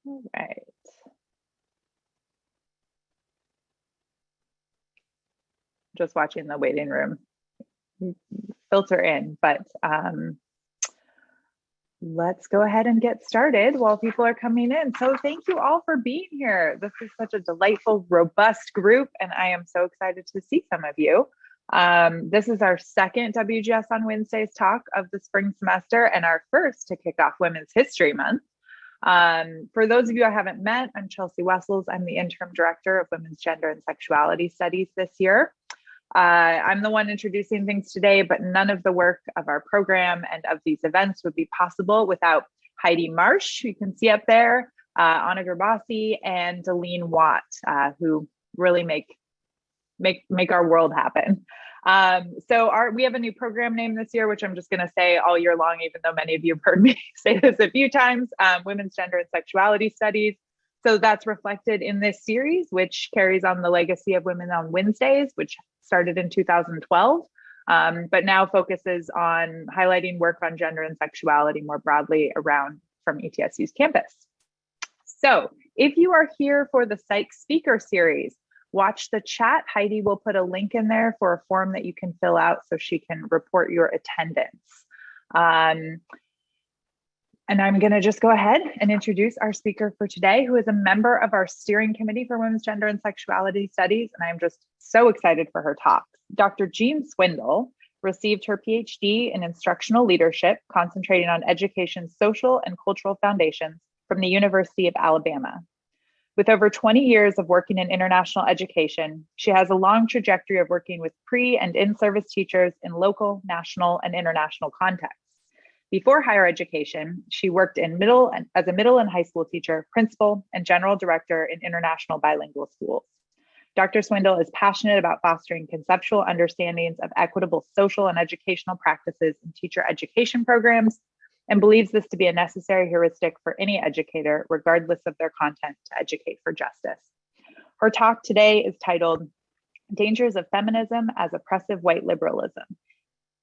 All right. Just watching the waiting room filter in, but let's go ahead and get started while people are coming in. So thank you all for being here. This is such a delightful, robust group, and I am so excited to see some of you. This is our second WGS on Wednesdays talk of the spring semester and our first to kick off Women's History Month. For those of you I haven't met, I'm Chelsea Wessels. I'm the interim director of Women's Gender and Sexuality Studies this year. I'm the one introducing things today, but none of the work of our program and of these events would be possible without Heidi Marsh, who you can see up there, Anna Gerbasi, and Deline Watt, who really make our world happen. We have a new program name this year, which I'm just going to say all year long, even though many of you have heard me say this a few times, Women's Gender and Sexuality Studies. So that's reflected in this series, which carries on the legacy of Women on Wednesdays, which started in 2012, but now focuses on highlighting work on gender and sexuality more broadly around from ETSU's campus. So if you are here for the Psych Speaker Series, watch the chat. Heidi will put a link in there for a form that you can fill out so she can report your attendance. And I'm going to just go ahead and introduce our speaker for today, who is a member of our steering committee for Women's Gender and Sexuality Studies. And I'm just so excited for her talk. Dr. Jean Swindle received her PhD in instructional leadership, concentrating on education's social and cultural foundations from the University of Alabama. With over 20 years of working in international education, she has a long trajectory of working with pre- and in-service teachers in local, national, and international contexts. Before higher education, she worked in as a middle and high school teacher, principal, and general director in international bilingual schools. Dr. Swindle is passionate about fostering conceptual understandings of equitable social and educational practices in teacher education programs, and believes this to be a necessary heuristic for any educator, regardless of their content, to educate for justice. Her talk today is titled Dangers of Feminism as Oppressive White Liberalism,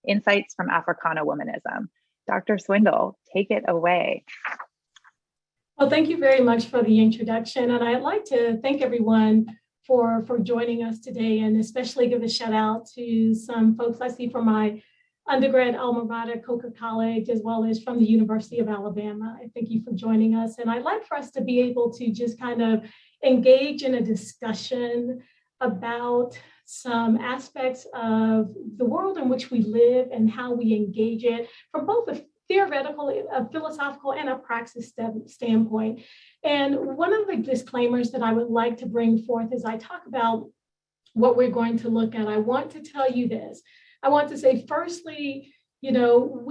Insights from Africana Womanism. Dr. Swindle, take it away. Well, thank you very much for the introduction. And I'd like to thank everyone for joining us today, and especially give a shout out to some folks I see from my undergrad alma mater, Coker College, as well as from the University of Alabama. I thank you for joining us. And I'd like for us to be able to just kind of engage in a discussion about some aspects of the world in which we live and how we engage it from both a theoretical, a philosophical, and a praxis standpoint. And one of the disclaimers that I would like to bring forth as I talk about what we're going to look at, I want to tell you this. I want to say, firstly, you know,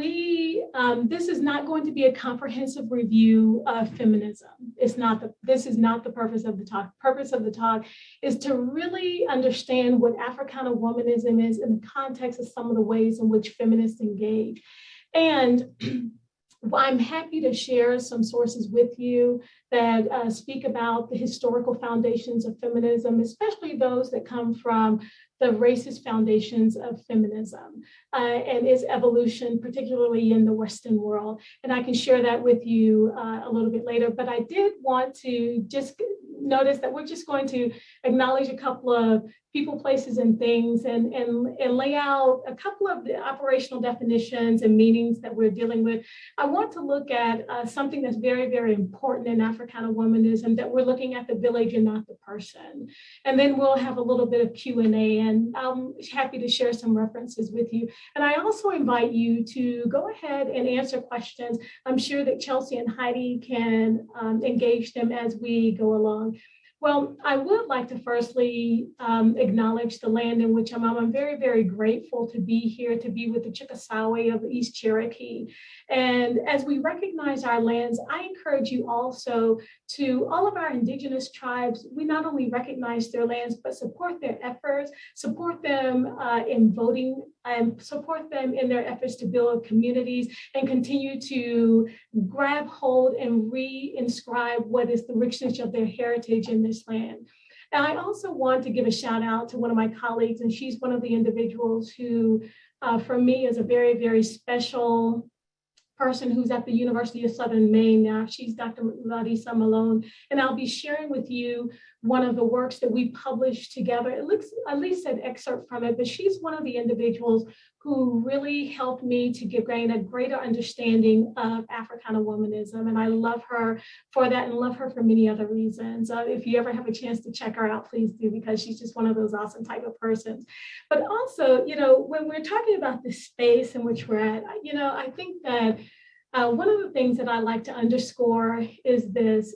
this is not going to be a comprehensive review of feminism. This is not the purpose of the talk. The purpose of the talk is to really understand what Africana womanism is in the context of some of the ways in which feminists engage. And I'm happy to share some sources with you that speak about the historical foundations of feminism, especially those that come from the racist foundations of feminism and its evolution, particularly in the Western world. And I can share that with you a little bit later. But I did want to just notice that we're just going to acknowledge a couple of people, places, and things, and lay out a couple of the operational definitions and meanings that we're dealing with. I want to look at something that's very, very important in Africana womanism, that we're looking at the village and not the person. And then we'll have a little bit of Q&A, and I'm happy to share some references with you. And I also invite you to go ahead and answer questions. I'm sure that Chelsea and Heidi can engage them as we go along. Well, I would like to firstly acknowledge the land in which I'm on. I'm very, very grateful to be here, to be with the Chickasaw of East Cherokee. And as we recognize our lands, I encourage you also to all of our indigenous tribes, we not only recognize their lands, but support their efforts, support them in voting, and support them in their efforts to build communities and continue to grab hold and re-inscribe what is the richness of their heritage in this land. And I also want to give a shout out to one of my colleagues, and she's one of the individuals who, for me, is a very, very special person who's at the University of Southern Maine now. She's Dr. Larissa Malone, and I'll be sharing with you one of the works that we published together. It looks at least an excerpt from it, but she's one of the individuals who really helped me to gain a greater understanding of Africana womanism. And I love her for that and love her for many other reasons. If you ever have a chance to check her out, please do, because she's just one of those awesome type of persons. But also, when we're talking about the space in which we're at, I think that one of the things that I like to underscore is this,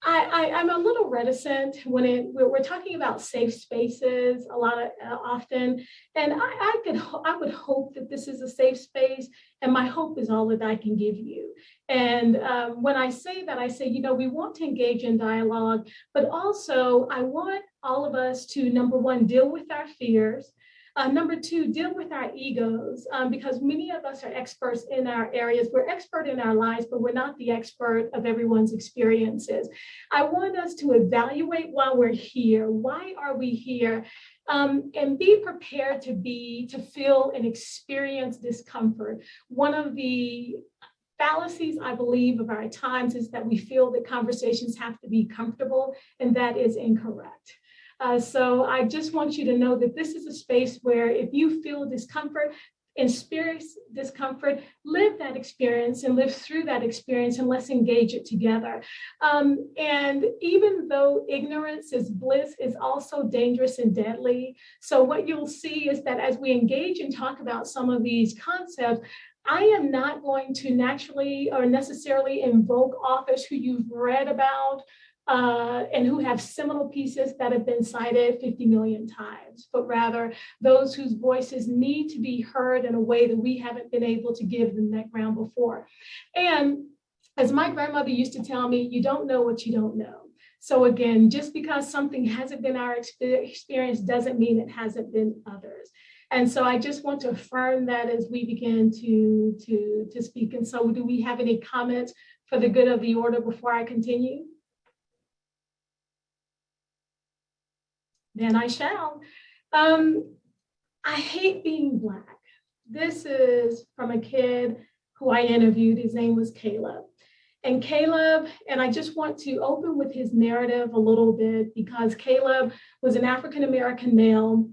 I'm a little reticent when we're talking about safe spaces often, and I would hope that this is a safe space, and my hope is all that I can give you. And when I say that, I say, we want to engage in dialogue, but also I want all of us to, number one, deal with our fears. Number two, deal with our egos, because many of us are experts in our areas. We're expert in our lives, but we're not the expert of everyone's experiences. I want us to evaluate why we're here. Why are we here? And be prepared to feel and experience discomfort. One of the fallacies, I believe, of our times is that we feel that conversations have to be comfortable, and that is incorrect. So I just want you to know that this is a space where if you feel discomfort, experience discomfort, live that experience and live through that experience, and let's engage it together. And even though ignorance is bliss, is also dangerous and deadly. So what you'll see is that as we engage and talk about some of these concepts, I am not going to naturally or necessarily invoke authors who you've read about, and who have seminal pieces that have been cited 50 million times, but rather those whose voices need to be heard in a way that we haven't been able to give them that ground before. And as my grandmother used to tell me, you don't know what you don't know. So again, just because something hasn't been our experience doesn't mean it hasn't been others. And so I just want to affirm that as we begin to speak. And so do we have any comments for the good of the order before I continue? Then I shall. I hate being Black. This is from a kid who I interviewed. His name was Caleb. And I just want to open with his narrative a little bit, because Caleb was an African-American male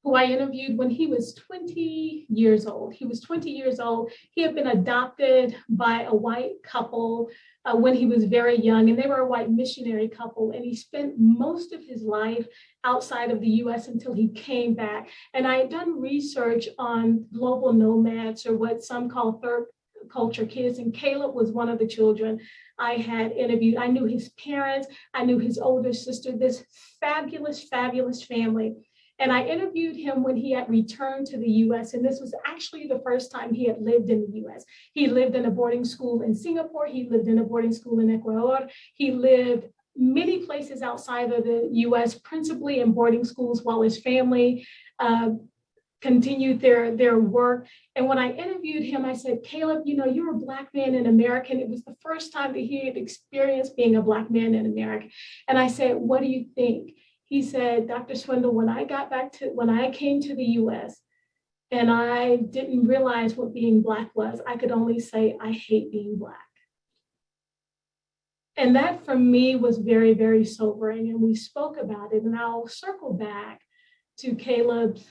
who I interviewed when he was 20 years old. He was 20 years old. He had been adopted by a white couple when he was very young, and they were a white missionary couple. And he spent most of his life outside of the US until he came back. And I had done research on global nomads, or what some call third culture kids. And Caleb was one of the children I had interviewed. I knew his parents. I knew his older sister, this fabulous, fabulous family. And I interviewed him when he had returned to the US. And this was actually the first time he had lived in the US. He lived in a boarding school in Singapore. He lived in a boarding school in Ecuador. He lived many places outside of the US, principally in boarding schools, while his family continued their work. And when I interviewed him, I said, Caleb, you're a Black man in America. And it was the first time that he had experienced being a Black man in America. And I said, what do you think? He said, Dr. Swindle, when I came to the US and I didn't realize what being Black was, I could only say, I hate being Black. And that for me was very, very sobering. And we spoke about it. And I'll circle back to Caleb's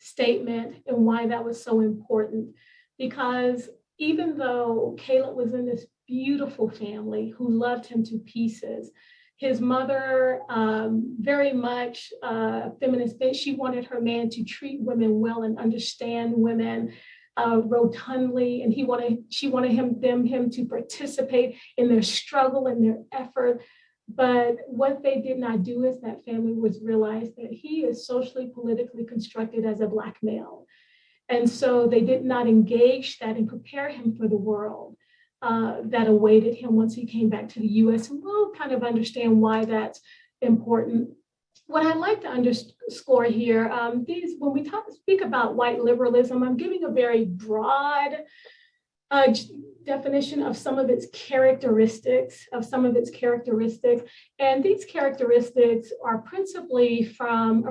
statement and why that was so important. Because even though Caleb was in this beautiful family who loved him to pieces, his mother, very much feminist, she wanted her man to treat women well and understand women rotundly, and she wanted him to participate in their struggle and their effort. But what they did not do is that family was realize that he is socially, politically constructed as a Black male. And so they did not engage that and prepare him for the world that awaited him once he came back to the US. And we'll kind of understand why that's important. What I'd like to underscore here, when we speak about white liberalism, I'm giving a very broad definition of some of its characteristics, and these characteristics are principally from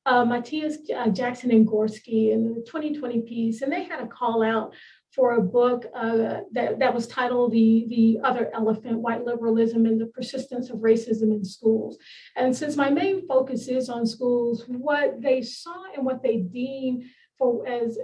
Matthias Jackson and Gorski in the 2020 piece, and they had a call out for a book that was titled The Other Elephant, White Liberalism and the Persistence of Racism in Schools. And since my main focus is on schools, what they saw and what they deemed for as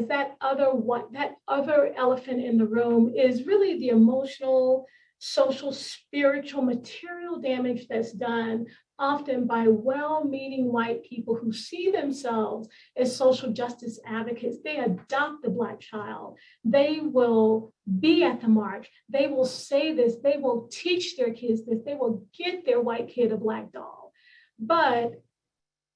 that other elephant in the room is really the emotional, social, spiritual, material damage that's done often by well-meaning white people who see themselves as social justice advocates. They adopt the Black child. They will be at the march. They will say this. They will teach their kids this. They will get their white kid a Black doll. But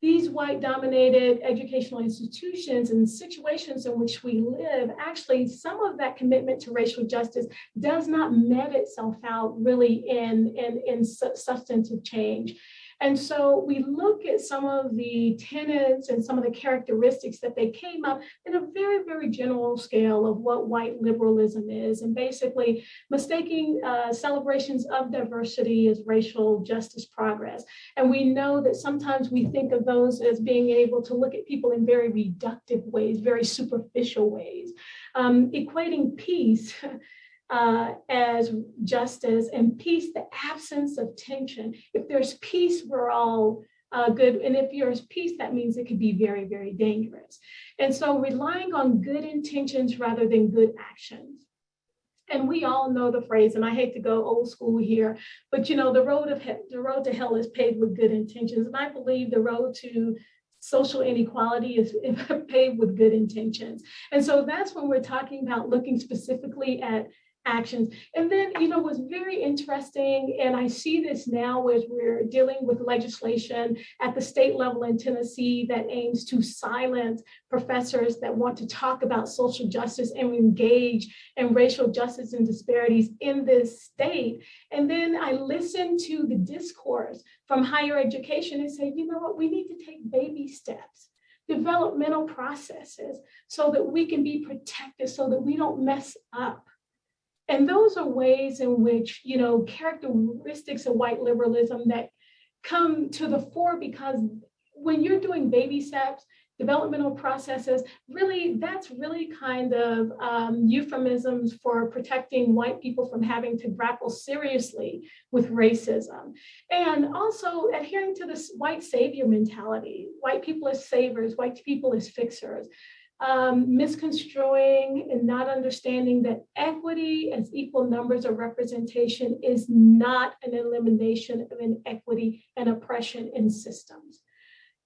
these white-dominated educational institutions and situations in which we live, actually, some of that commitment to racial justice does not met itself out really in substantive change. And so we look at some of the tenets and some of the characteristics that they came up in a very, very general scale of what white liberalism is, and basically mistaking celebrations of diversity as racial justice progress. And we know that sometimes we think of those as being able to look at people in very reductive ways, very superficial ways, equating peace as justice, and peace, the absence of tension. If there's peace, we're all good. And if there's peace, that means it could be very, very dangerous. And so relying on good intentions rather than good actions. And we all know the phrase, and I hate to go old school here, but you know, the road to hell is paved with good intentions. And I believe the road to social inequality is paved with good intentions. And so that's when we're talking about looking specifically at actions. And then, you know, what's very interesting, and I see this now as we're dealing with legislation at the state level in Tennessee that aims to silence professors that want to talk about social justice and engage in racial justice and disparities in this state. And then I listen to the discourse from higher education and say, you know what, we need to take baby steps, developmental processes, so that we can be protected, so that we don't mess up. And those are ways in which, you know, characteristics of white liberalism that come to the fore, because when you're doing baby steps, developmental processes, really, that's really kind of euphemisms for protecting white people from having to grapple seriously with racism. And also adhering to this white savior mentality, white people as savers, white people as fixers. Misconstruing and not understanding that equity as equal numbers of representation is not an elimination of inequity and oppression in systems.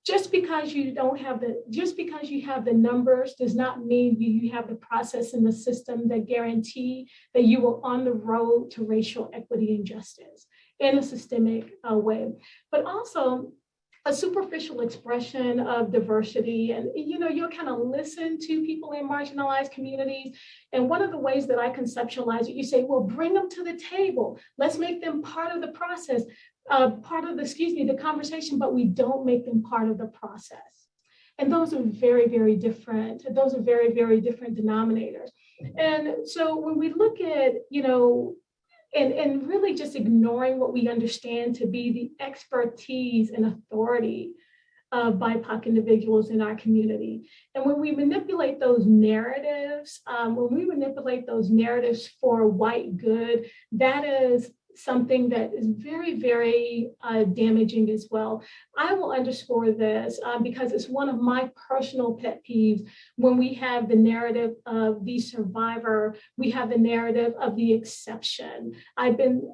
Just because you have the numbers does not mean you have the process in the system that guarantee that you are on the road to racial equity and justice in a systemic way. But also, a superficial expression of diversity. And, you know, you'll kind of listen to people in marginalized communities. And one of the ways that I conceptualize it, you say, well, bring them to the table. Let's make them part of the process, the conversation, but we don't make them part of the process. And those are very, very different. Those are very, very different denominators. And so when we look at, you know, and really just ignoring what we understand to be the expertise and authority of BIPOC individuals in our community. And when we manipulate those narratives, for white good, that is something that is very, very damaging as well. I will underscore this because it's one of my personal pet peeves when we have the narrative of the survivor, we have the narrative of the exception. I've been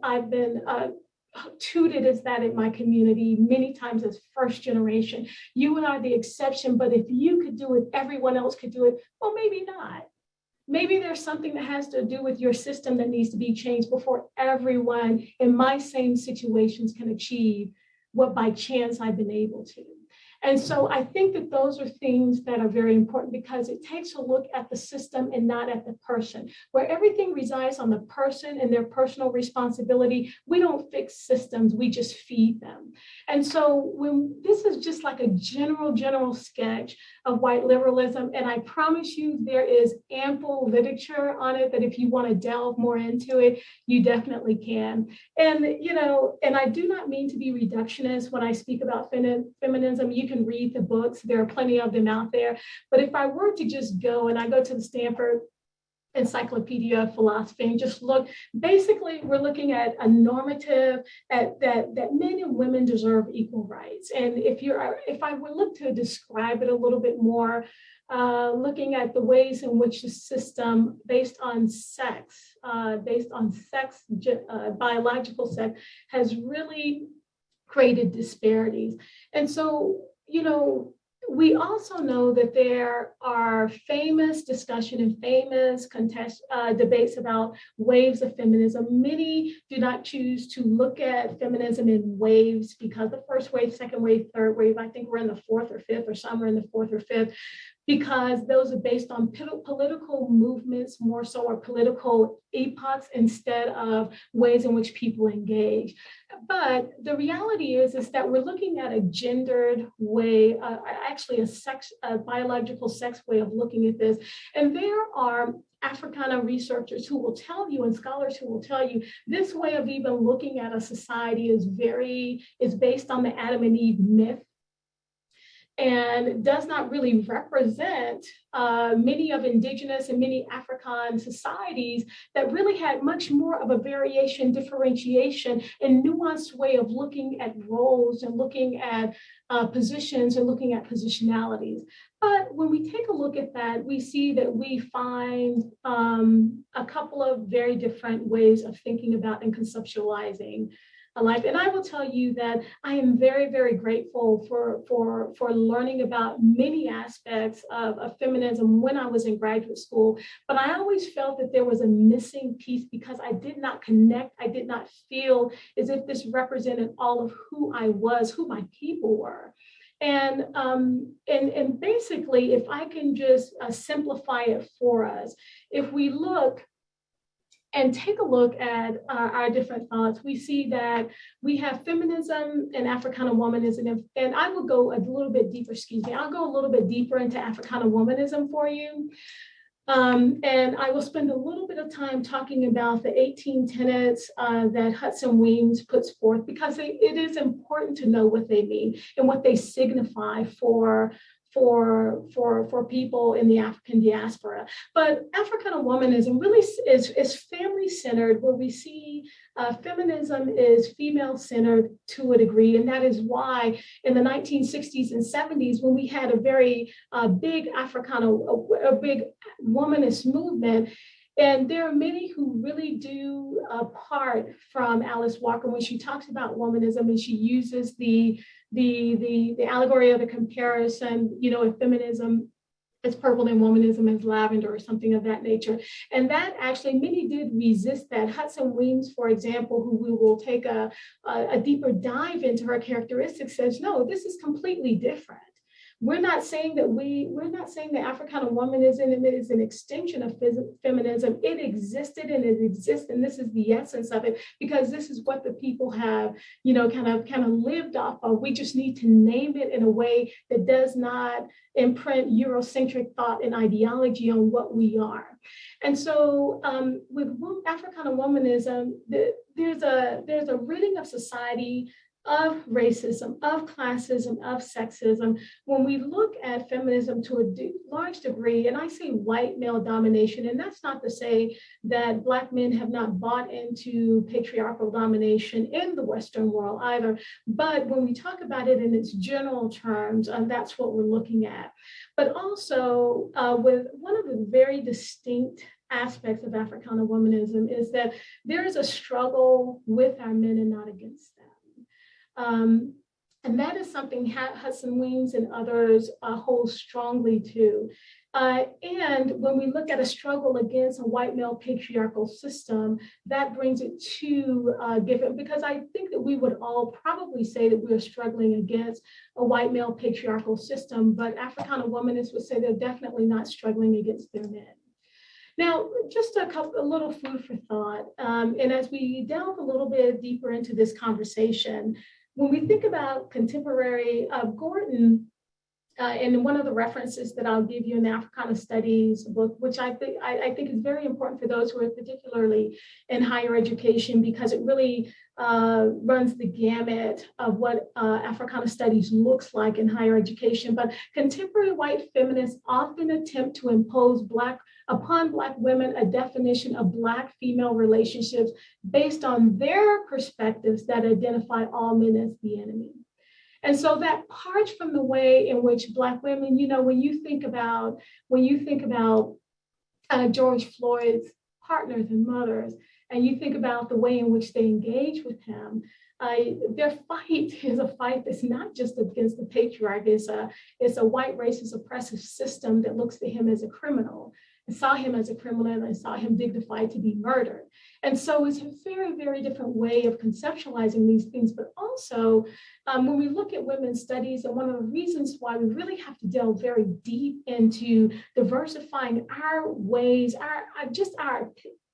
touted as that in my community many times as first generation. You are the exception, but if you could do it, everyone else could do it. Well, maybe not. Maybe there's something that has to do with your system that needs to be changed before everyone in my same situations can achieve what by chance I've been able to. And so I think that those are things that are very important because it takes a look at the system and not at the person. Where everything resides on the person and their personal responsibility, we don't fix systems, we just feed them. And so when this is just like a general sketch of white liberalism, and I promise you there is ample literature on it that if you want to delve more into it, you definitely can. And, and I do not mean to be reductionist when I speak about feminism. You can read the books. There are plenty of them out there. But if I were to just go and I go to the Stanford Encyclopedia of Philosophy and just look, basically we're looking at a normative that men and women deserve equal rights. And if I would look to describe it a little bit more, looking at the ways in which the system based on sex, biological sex, has really created disparities. And so, we also know that there are famous discussion and famous debates about waves of feminism. Many do not choose to look at feminism in waves because the first wave, second wave, third wave, I think we're in the fourth or fifth, or some are in the fourth or fifth, because those are based on political movements more so, or political epochs instead of ways in which people engage. But the reality is that we're looking at a gendered way, actually a biological sex way of looking at this. And there are Africana researchers who will tell you, and scholars who will tell you, this way of even looking at a society is based on the Adam and Eve myth, and does not really represent many of indigenous and many African societies that really had much more of a variation, differentiation, and nuanced way of looking at roles and looking at positions and looking at positionalities. But when we take a look at that, we see that we find a couple of very different ways of thinking about and conceptualizing life. And I will tell you that I am very, very grateful for learning about many aspects of feminism when I was in graduate school. But I always felt that there was a missing piece because I did not connect. I did not feel as if this represented all of who I was, who my people were. And basically, if I can just simplify it for us, if we look and take a look at our different thoughts, we see that we have feminism and Africana womanism. And I will go a little bit deeper, I'll go a little bit deeper into Africana womanism for you. And I will spend a little bit of time talking about the 18 tenets that Hudson Weems puts forth, because it is important to know what they mean and what they signify for people in the African diaspora. But Africana womanism really is family-centered, where we see feminism is female-centered to a degree. And that is why in the 1960s and 70s, when we had a very big a big womanist movement, and there are many who really do part from Alice Walker when she talks about womanism, and she uses the allegory of the comparison, if feminism is purple and womanism is lavender or something of that nature. And that actually, many did resist that. Hudson Weems, for example, who we will take a deeper dive into her characteristics, says, no, this is completely different. We're not saying that Africana womanism is an extension of feminism. It existed and it exists, and this is the essence of it, because this is what the people have, kind of lived off of. We just need to name it in a way that does not imprint Eurocentric thought and ideology on what we are. And so, with Africana womanism, there's a ridding of society of racism, of classism, of sexism. When we look at feminism to a large degree, and I say white male domination, and that's not to say that Black men have not bought into patriarchal domination in the Western world either, but when we talk about it in its general terms, that's what we're looking at. But also, with one of the very distinct aspects of Africana womanism is that there is a struggle with our men and not against them. And that is something Hudson Weems and others hold strongly to. And when we look at a struggle against a white male patriarchal system, that brings it to different, because I think that we would all probably say that we're struggling against a white male patriarchal system, but Africana womanists would say they're definitely not struggling against their men. Now, just a little food for thought. And as we delve a little bit deeper into this conversation, when we think about contemporary, Gordon, and one of the references that I'll give you in the Africana Studies book, which I think is very important for those who are particularly in higher education, because it really runs the gamut of what Africana Studies looks like in higher education. But contemporary white feminists often attempt to impose upon Black women a definition of Black female relationships based on their perspectives that identify all men as the enemy. And so that parts from the way in which Black women, you know, when you think about George Floyd's partners and mothers, and you think about the way in which they engage with him, their fight is a fight that's not just against the patriarch. It's a white racist oppressive system that looks to him as a criminal, and saw him as a criminal, and saw him dignified to be murdered. And so it's a very, very different way of conceptualizing these things. But also, when we look at women's studies, and one of the reasons why we really have to delve very deep into diversifying our ways, our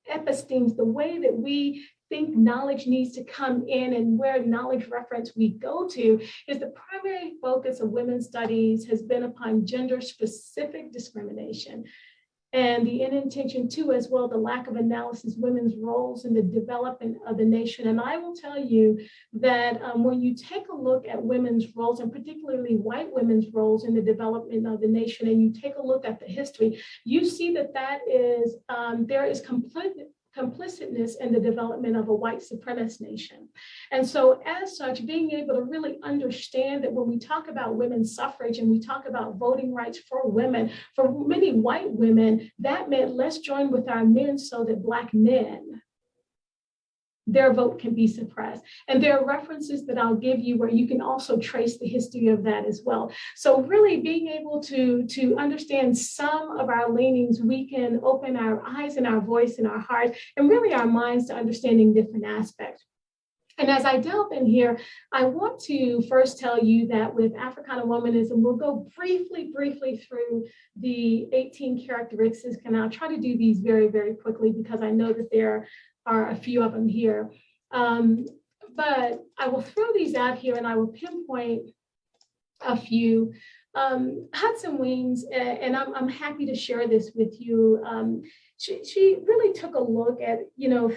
epistemes, the way that we think knowledge needs to come in and where knowledge reference we go to, is the primary focus of women's studies has been upon gender-specific discrimination. And the inattention to, as well, the lack of analysis, women's roles in the development of the nation. And I will tell you that when you take a look at women's roles, and particularly white women's roles in the development of the nation, and you take a look at the history, you see that there is complicitness in the development of a white supremacist nation. And so as such, being able to really understand that when we talk about women's suffrage and we talk about voting rights for women, for many white women, that meant let's join with our men so that Black men, their vote can be suppressed. And there are references that I'll give you where you can also trace the history of that as well. So really being able to understand some of our leanings, we can open our eyes and our voice and our hearts and really our minds to understanding different aspects. And as I delve in here, I want to first tell you that with Africana womanism, we'll go briefly through the 18 characteristics, and I'll try to do these very, very quickly because I know that there are a few of them here. But I will throw these out here and I will pinpoint a few. Hudson Weems, and I'm happy to share this with you. She really took a look at,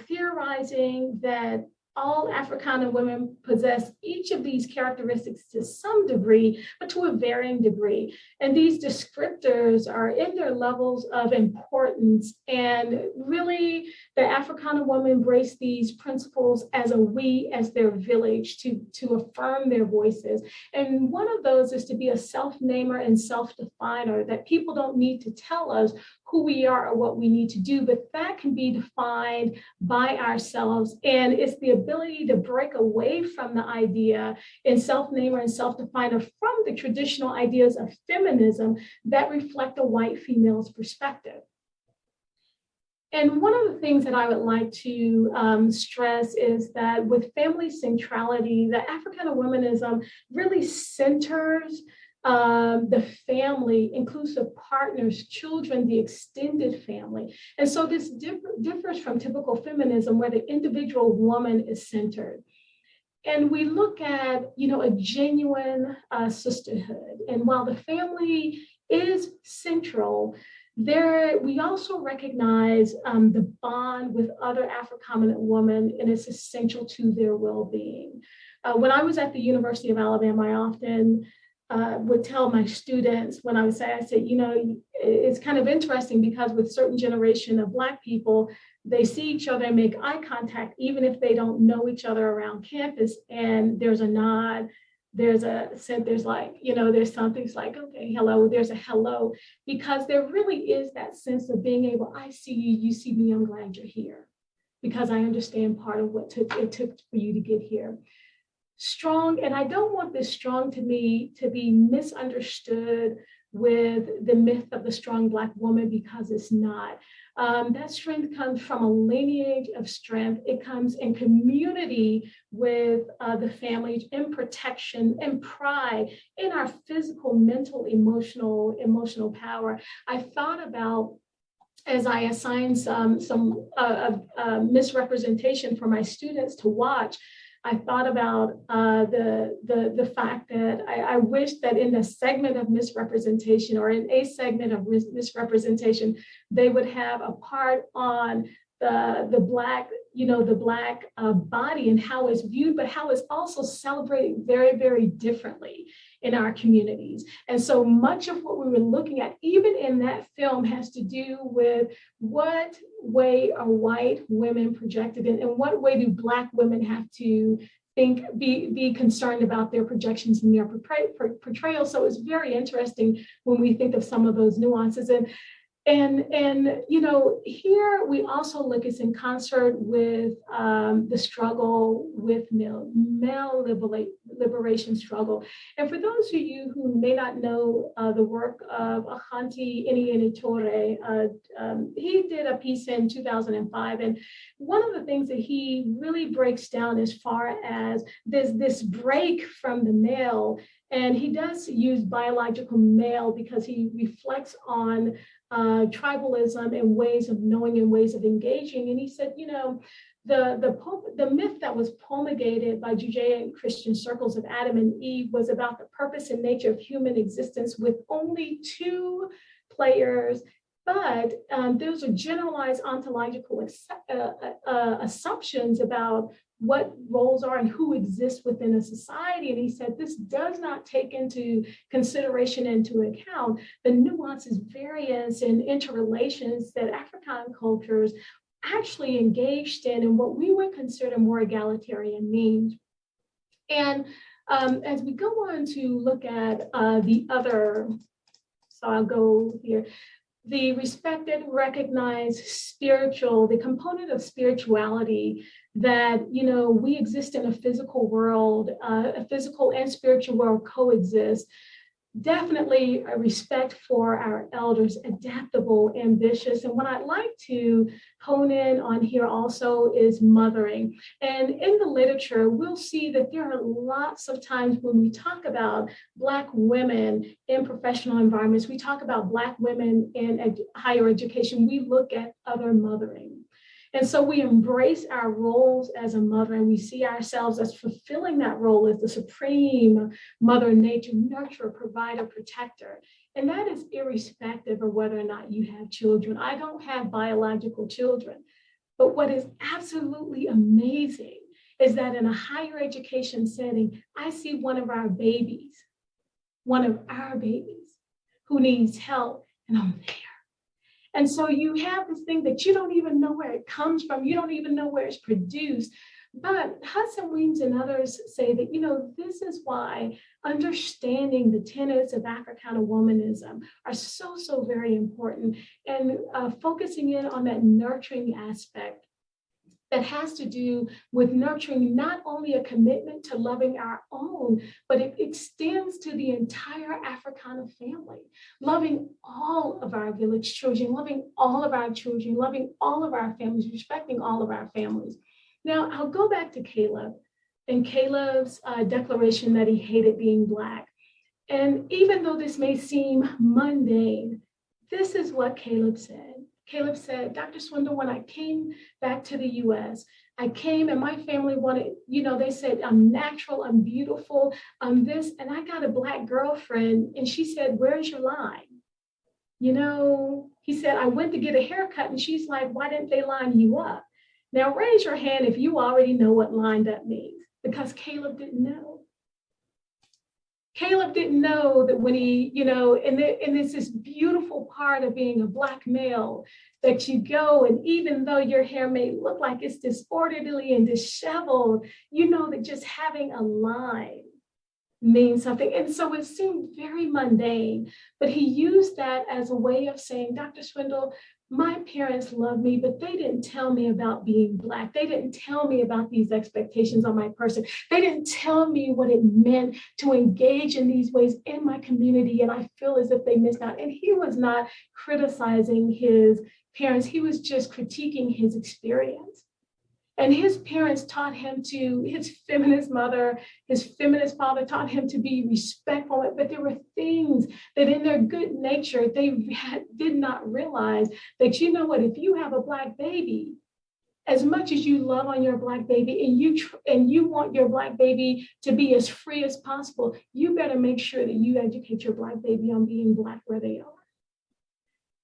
theorizing that all Africana women possess each of these characteristics to some degree, but to a varying degree. And these descriptors are in their levels of importance. And really, the Africana woman embrace these principles as a we, as their village, to affirm their voices. And one of those is to be a self-namer and self-definer, that people don't need to tell us who we are or what we need to do, but that can be defined by ourselves. And it's the ability to break away from the idea in self-namer and self-definer from the traditional ideas of feminism that reflect a white female's perspective. And one of the things that I would like to stress is that with family centrality, the Africana womanism really centers the family, inclusive partners, children, the extended family. And so this differs from typical feminism where the individual woman is centered. And we look at, a genuine sisterhood. And while the family is central, we also recognize the bond with other Afro-Prominent women, and it's essential to their well-being. When I was at the University of Alabama, I often would tell my students when I said, it's kind of interesting because with certain generation of Black people, they see each other and make eye contact, even if they don't know each other around campus. And there's a nod, there's something's like, okay, hello, there's a hello, because there really is that sense of being able, I see you, you see me, I'm glad you're here, because I understand part of what it took for you to get here. strong, and I don't want this strong to be misunderstood with the myth of the strong Black woman, because it's not. That strength comes from a lineage of strength. It comes in community with the family, in protection, in pride, in our physical, mental, emotional power. I thought about, as I assigned some misrepresentation for my students to watch, I thought about the fact that I wish that in a segment of misrepresentation, or in a segment of misrepresentation, they would have a part on the Black, the Black body and how it's viewed, but how it's also celebrated very, very differently in our communities. And so much of what we were looking at, even in that film, has to do with what way are white women projected in, and what way do Black women have to be concerned about their projections and their portrayal. So it's very interesting when we think of some of those nuances. And here we also look, it's in concert with the struggle with male liberation struggle. And for those of you who may not know the work of Ashanti Iniyenitore, he did a piece in 2005. And one of the things that he really breaks down as far as this break from the male, and he does use biological male because he reflects on tribalism and ways of knowing and ways of engaging. And he said, the myth that was promulgated by Judeo Christian circles of Adam and Eve was about the purpose and nature of human existence with only two players. But those are generalized ontological assumptions about what roles are and who exists within a society. And he said, this does not take into consideration, into account, the nuances, variance, and interrelations that African cultures actually engaged in what we would consider more egalitarian means. And as we go on to look at the other, so I'll go here, the respected, recognized spiritual, the component of spirituality, that, we exist in a physical world, a physical and spiritual world coexist. Definitely a respect for our elders, adaptable, ambitious. And what I'd like to hone in on here also is mothering. And in the literature, we'll see that there are lots of times when we talk about Black women in professional environments, we talk about Black women in higher education, we look at other mothering. And so we embrace our roles as a mother, and we see ourselves as fulfilling that role as the supreme mother nature, nurturer, provider, protector. And that is irrespective of whether or not you have children. I don't have biological children, but what is absolutely amazing is that in a higher education setting, I see one of our babies who needs help, and I'm there. And so you have this thing that you don't even know where it comes from. You don't even know where it's produced. But Hudson Weems and others say that, this is why understanding the tenets of Africana womanism are so, so very important, and focusing in on that nurturing aspect that has to do with nurturing not only a commitment to loving our own, but it extends to the entire Africana family, loving all of our village children, loving all of our children, loving all of our families, respecting all of our families. Now, I'll go back to Caleb and Caleb's declaration that he hated being Black. And even though this may seem mundane, this is what Caleb said. Caleb said, Dr. Swindle, when I came back to the US, I came and my family wanted, they said, I'm natural, I'm beautiful, I'm this, and I got a Black girlfriend. And she said, where's your line? He said, I went to get a haircut, and she's like, why didn't they line you up? Now raise your hand if you already know what lined up means, because Caleb didn't know. Caleb didn't know that when he, and it's this beautiful part of being a Black male, that you go, and even though your hair may look like it's disorderly and disheveled, that just having a line mean something. And so it seemed very mundane, but he used that as a way of saying, Dr. Swindle, my parents love me, but they didn't tell me about being Black. They didn't tell me about these expectations on my person. They didn't tell me what it meant to engage in these ways in my community. And I feel as if they missed out. And he was not criticizing his parents. He was just critiquing his experience. And his parents taught him to, his feminist mother, his feminist father taught him to be respectful, but there were things that in their good nature, they did not realize that, you know what, if you have a Black baby, as much as you love on your Black baby and you want your Black baby to be as free as possible, you better make sure that you educate your Black baby on being Black where they are.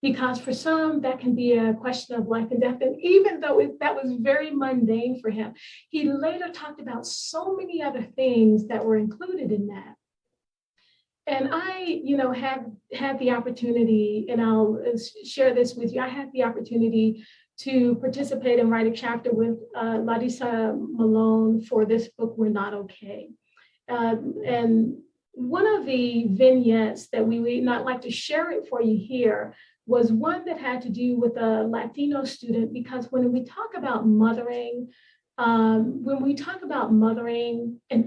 Because for some, that can be a question of life and death. And even though that was very mundane for him, he later talked about so many other things that were included in that. And I, had the opportunity, and I'll share this with you, I had the opportunity to participate and write a chapter with Ladisa Malone for this book, We're Not Okay. And one of the vignettes that we would not like to share it for you here was one that had to do with a Latino student, because when we talk about mothering, and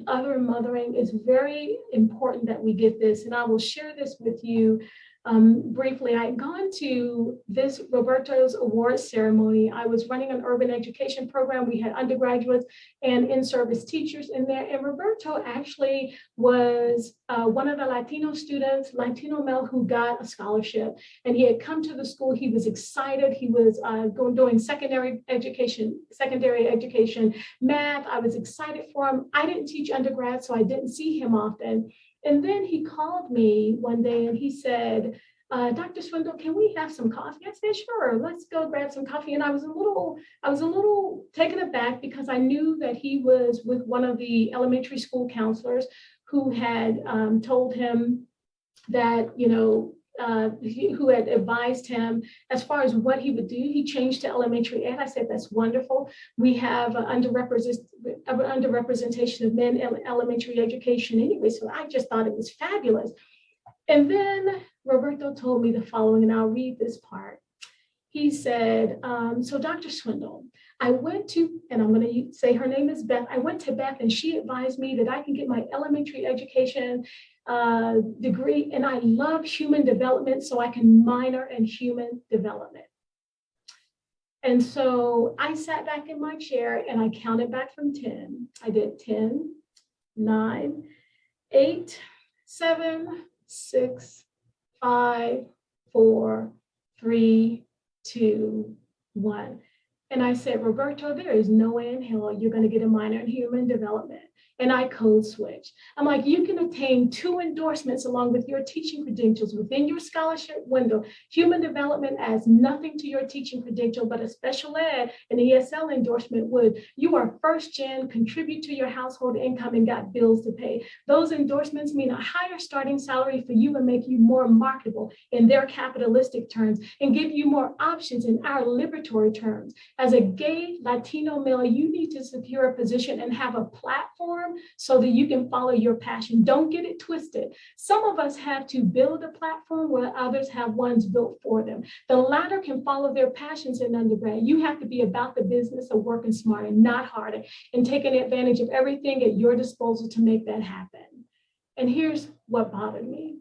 other mothering, it's very important that we get this. And I will share this with you briefly. I had gone to this Roberto's Awards ceremony. I was running an urban education program. We had undergraduates and in-service teachers in there. And Roberto actually was one of the Latino students, Latino male, who got a scholarship. And he had come to the school. He was excited. He was doing secondary education, math. I was excited for him. I didn't teach undergrad, so I didn't see him often. And then he called me one day and he said, Dr. Swindle, can we have some coffee? I said, sure, let's go grab some coffee. And I was a little taken aback because I knew that he was with one of the elementary school counselors who had told him that, who had advised him as far as what he would do. He changed to elementary ed. I said, that's wonderful. We have underrepresentation of men in elementary education anyway, so I just thought it was fabulous. And then Roberto told me the following, and I'll read this part. He said, so Dr. Swindle, I went to, and I'm going to say her name is Beth. I went to Beth and she advised me that I can get my elementary education degree, and I love human development, so I can minor in human development. And so I sat back in my chair and I counted back from 10. I did 10, 9, 8, 7, 6, 5, 4, 3, 2, 1. And I said, Roberto, there is no way in hell you're going to get a minor in human development. And I code switch. I'm like, you can obtain 2 endorsements along with your teaching credentials within your scholarship window. Human development adds nothing to your teaching credential, but a special ed and ESL endorsement would. You are first gen, contribute to your household income, and got bills to pay. Those endorsements mean a higher starting salary for you and make you more marketable in their capitalistic terms and give you more options in our liberatory terms. As a gay Latino male, you need to secure a position and have a platform so that you can follow your passion. Don't get it twisted. Some of us have to build a platform where others have ones built for them. The latter can follow their passions in undergrad. You have to be about the business of working smarter, not harder, and taking advantage of everything at your disposal to make that happen. And here's what bothered me.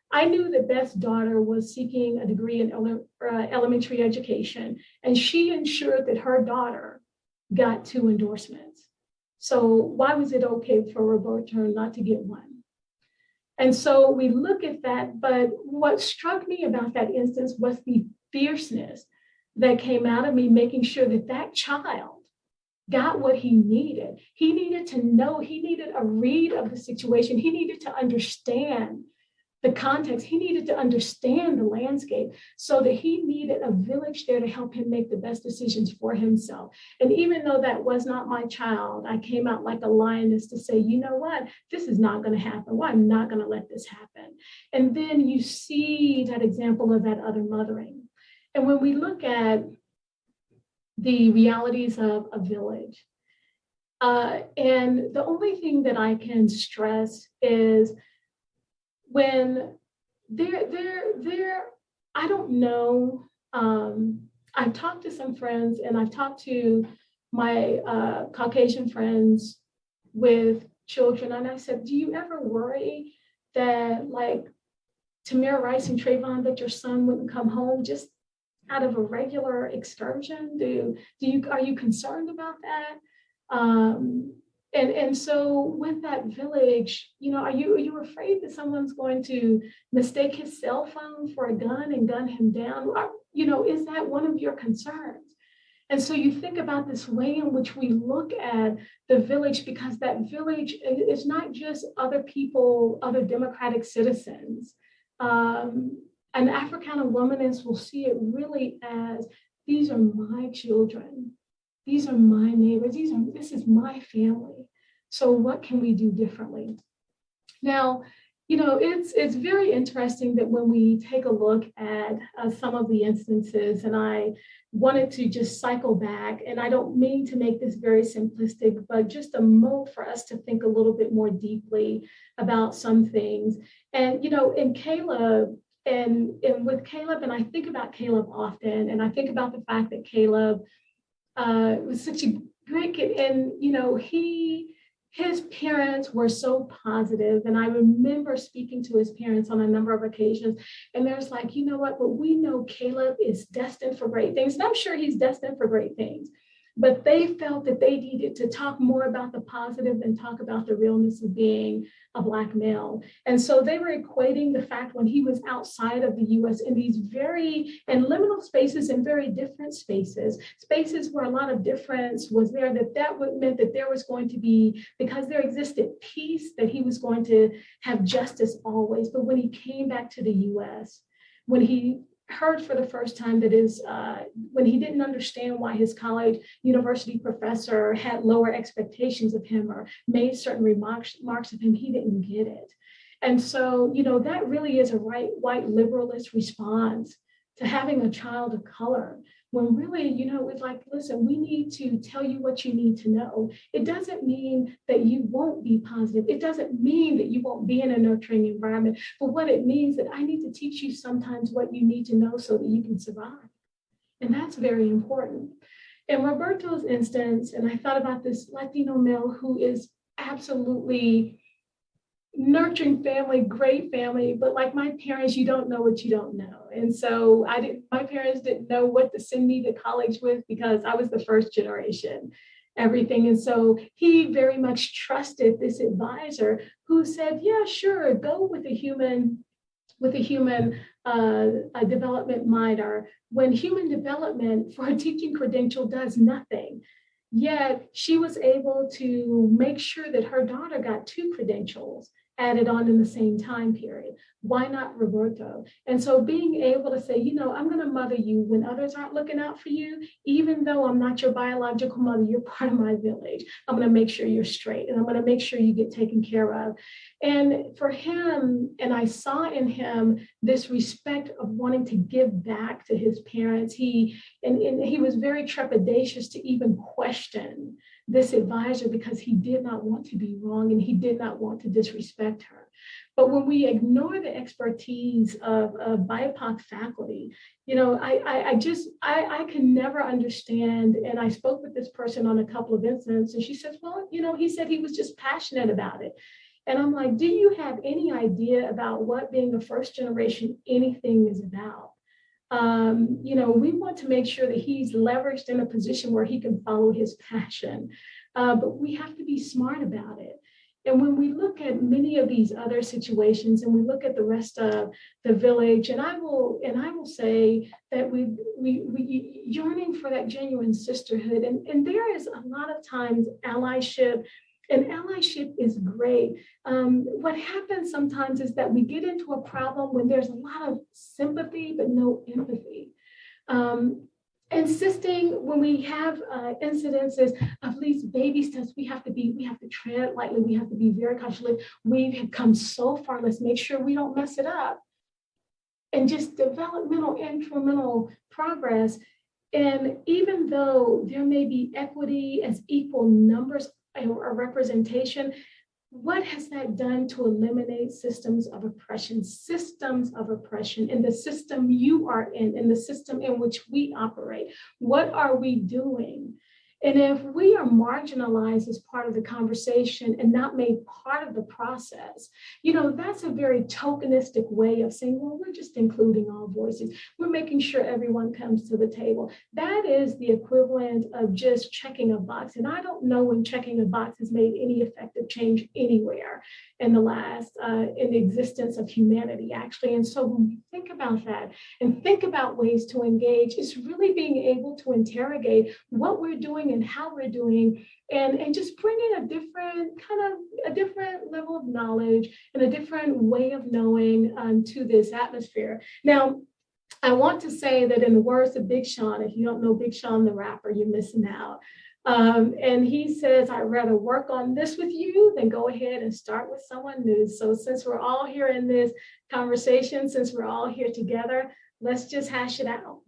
I knew that Beth's daughter was seeking a degree in elementary education, and she ensured that her daughter got 2 endorsements. So why was it okay for Roberto not to get 1? And so we look at that, but what struck me about that instance was the fierceness that came out of me, making sure that that child got what he needed. He needed to know, he needed a read of the situation. He needed to understand the context. He needed to understand the landscape, so that he needed a village there to help him make the best decisions for himself. And even though that was not my child, I came out like a lioness to say, you know what, this is not going to happen. Well, I'm not going to let this happen. And then you see that example of that other mothering. And when we look at the realities of a village, And the only thing that I can stress is when I don't know. I've talked to some friends and I've talked to my Caucasian friends with children. And I said, do you ever worry that like Tamir Rice and Trayvon, that your son wouldn't come home just out of a regular excursion? Are you concerned about that? And so with that village, are you afraid that someone's going to mistake his cell phone for a gun and gun him down? Is that one of your concerns? And so you think about this way in which we look at the village, because that village is not just other people, other democratic citizens. An Africana womanist will see it really as, these are my children. These are my neighbors. This is my family. So what can we do differently? Now, it's very interesting that when we take a look at some of the instances, and I wanted to just cycle back, and I don't mean to make this very simplistic, but just a mode for us to think a little bit more deeply about some things. And, in Caleb, and with Caleb, and I think about Caleb often, and I think about the fact that Caleb was such a great kid, and his parents were so positive, and I remember speaking to his parents on a number of occasions, and there's like, you know what, but we know Caleb is destined for great things, and I'm sure he's destined for great things, but they felt that they needed to talk more about the positive than talk about the realness of being a Black male. And so they were equating the fact when he was outside of the US in these very liminal spaces and very different spaces where a lot of difference was there, that meant that there was going to be, because there existed peace, that he was going to have justice always. But when he came back to the US, when he heard for the first time that when he didn't understand why his college university professor had lower expectations of him or made certain remarks of him, he didn't get it. And so, that really is a white liberalist response to having a child of color, when really, it's like, listen, we need to tell you what you need to know. It doesn't mean that you won't be positive. It doesn't mean that you won't be in a nurturing environment, but what it means that I need to teach you sometimes what you need to know so that you can survive. And that's very important. In Roberto's instance, and I thought about this Latino male who is absolutely nurturing family, great family, but like my parents, you don't know what you don't know. And so my parents didn't know what to send me to college with because I was the first generation, everything. And so he very much trusted this advisor who said, yeah, sure, go with a human development minor, when human development for a teaching credential does nothing. Yet she was able to make sure that her daughter got 2 credentials added on in the same time period. Why not Roberto? And so being able to say, I'm going to mother you when others aren't looking out for you, even though I'm not your biological mother, you're part of my village. I'm going to make sure you're straight, and I'm going to make sure you get taken care of. And for him, and I saw in him this respect of wanting to give back to his parents. He was very trepidatious to even question this advisor because he did not want to be wrong and he did not want to disrespect her. But when we ignore the expertise of BIPOC faculty, I can never understand. And I spoke with this person on a couple of incidents, and she says, well, he said he was just passionate about it. And I'm like, do you have any idea about what being a first generation anything is about? We want to make sure that he's leveraged in a position where he can follow his passion, but we have to be smart about it. And when we look at many of these other situations, and we look at the rest of the village, and I will say that we yearning for that genuine sisterhood, and there is a lot of times allyship. And allyship is great. What happens sometimes is that we get into a problem when there's a lot of sympathy, but no empathy. Insisting when we have incidences of these baby steps, we have to tread lightly. We have to be very cautious. We have come so far. Let's make sure we don't mess it up. And just developmental, incremental progress. And even though there may be equity as equal numbers, a representation, what has that done to eliminate systems of oppression in the system you are in the system in which we operate? What are we doing? And if we are marginalized as part of the conversation and not made part of the process, that's a very tokenistic way of saying, well, we're just including all voices. We're making sure everyone comes to the table. That is the equivalent of just checking a box. And I don't know when checking a box has made any effective change anywhere in the existence of humanity, actually. And so when we think about that and think about ways to engage, it's really being able to interrogate what we're doing and how we're doing, and just bringing a different level of knowledge and a different way of knowing to this atmosphere. Now, I want to say that in the words of Big Sean, if you don't know Big Sean the rapper, you're missing out. And he says, I'd rather work on this with you than go ahead and start with someone new. So since we're all here in this conversation, since we're all here together, let's just hash it out.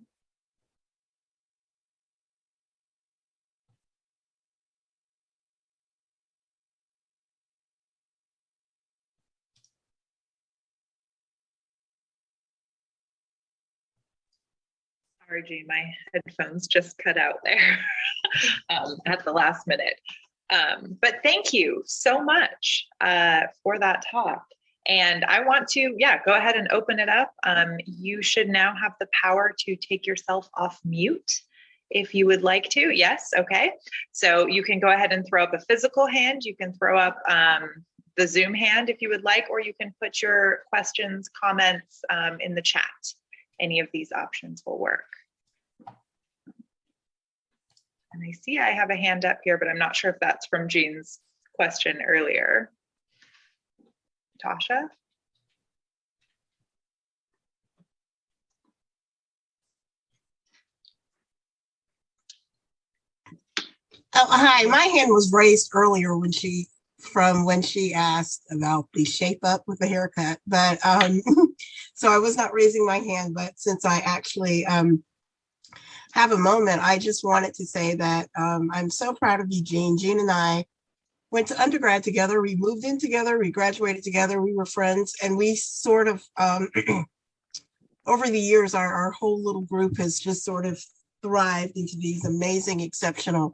Sorry, Jean, my headphones just cut out there at the last minute. But thank you so much for that talk. And I want to, go ahead and open it up. You should now have the power to take yourself off mute if you would like to. Yes, okay. So you can go ahead and throw up a physical hand. You can throw up the Zoom hand if you would like, or you can put your questions, comments in the chat. Any of these options will work. And I see I have a hand up here, but I'm not sure if that's from Jean's question earlier. Tasha? Oh, hi. My hand was raised earlier when she asked about the shape up with the haircut, but so I was not raising my hand, but since I actually have a moment, I just wanted to say that I'm so proud of you, Jean. Jean and I went to undergrad together. We moved in together. We graduated together. We were friends, and we sort of, over the years, our whole little group has just sort of thrived into these amazing, exceptional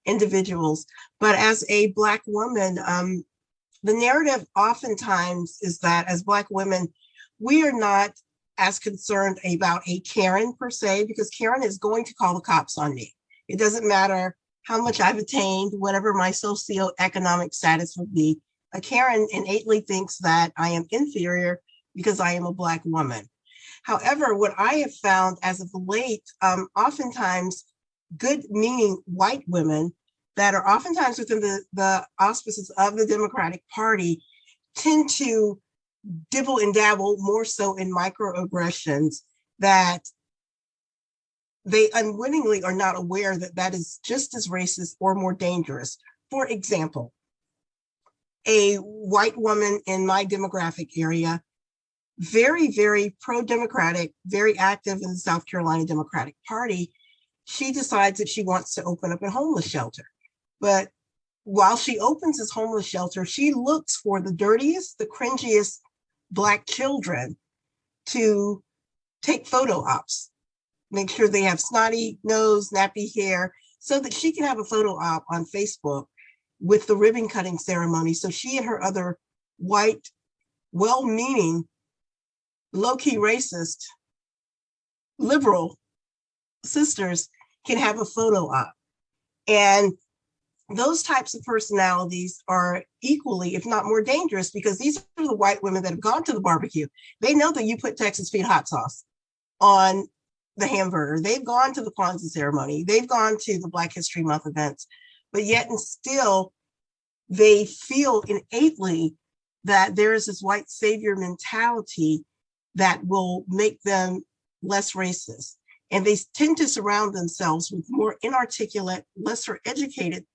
individuals. But as a Black woman, the narrative oftentimes is that as Black women, we are not as concerned about a Karen per se, because Karen is going to call the cops on me. It doesn't matter how much I've attained, whatever my socioeconomic status would be. A Karen innately thinks that I am inferior because I am a Black woman. However, what I have found as of late, oftentimes good-meaning white women that are oftentimes within the auspices of the Democratic Party tend to dibble and dabble more so in microaggressions that they unwittingly are not aware that that is just as racist or more dangerous. For example, a white woman in my demographic area, very, very pro-democratic, very active in the South Carolina Democratic Party, she decides that she wants to open up a homeless shelter. But while she opens this homeless shelter, she looks for the dirtiest, the cringiest Black children to take photo ops, make sure they have snotty nose, nappy hair, so that she can have a photo op on Facebook with the ribbon cutting ceremony. So she and her other white, well-meaning, low-key racist, liberal sisters can have a photo op. And those types of personalities are equally, if not more dangerous, because these are the white women that have gone to the barbecue. They know that you put Texas feed hot sauce on the hamburger. They've gone to the Kwanzaa ceremony. They've gone to the Black History Month events, but yet and still they feel innately that there is this white savior mentality that will make them less racist. And they tend to surround themselves with more inarticulate, lesser educated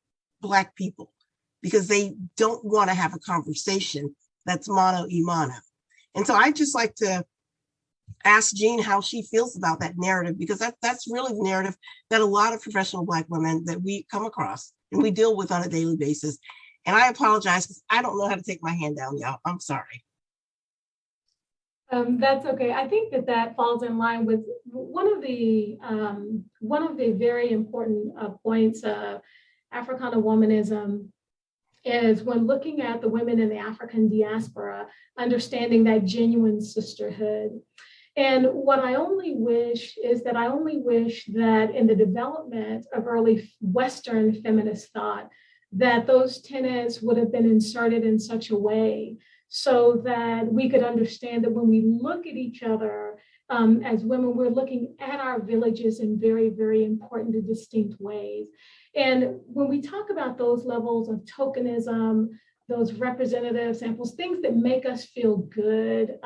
Black people because they don't want to have a conversation that's mano y mano. And so I just like to ask Jean how she feels about that narrative, because that's really the narrative that a lot of professional Black women that we come across and we deal with on a daily basis. And I apologize because I don't know how to take my hand down, y'all. I'm sorry. That's okay. I think that falls in line with one of the very important points of Africana womanism is when looking at the women in the African diaspora, understanding that genuine sisterhood. And what I only wish that in the development of early Western feminist thought, that those tenets would have been inserted in such a way so that we could understand that when we look at each other as women, we're looking at our villages in very, very important and distinct ways. And when we talk about those levels of tokenism, those representative samples, things that make us feel good,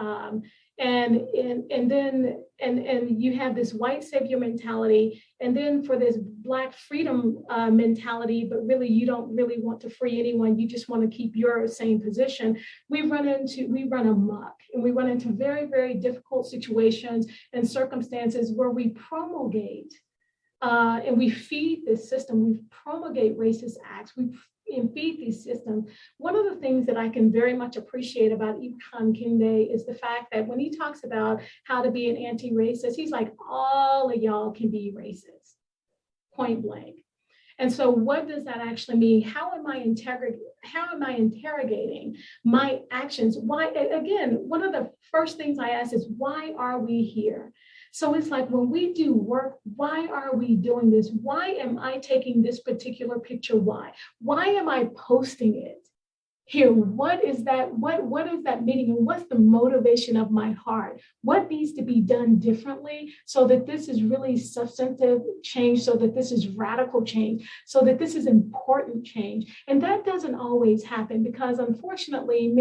and then you have this white savior mentality, and then for this Black freedom mentality, but really you don't really want to free anyone, you just want to keep your same position. We run amok, and we run into very, very difficult situations and circumstances where we promulgate and we feed this system, we promulgate racist acts, we feed these systems. One of the things that I can very much appreciate about Ibn Kinde is the fact that when he talks about how to be an anti-racist, he's like, all of y'all can be racist, point blank. And so what does that actually mean? How am I interrogating my actions? Why, again, one of the first things I ask is, why are we here? So it's like when we do work, why are we doing this? Why am I taking this particular picture? Why? Why am I posting it here? What is that? What is that meaning? And what's the motivation of my heart? What needs to be done differently so that this is really substantive change, so that this is radical change, so that this is important change? And that doesn't always happen because unfortunately,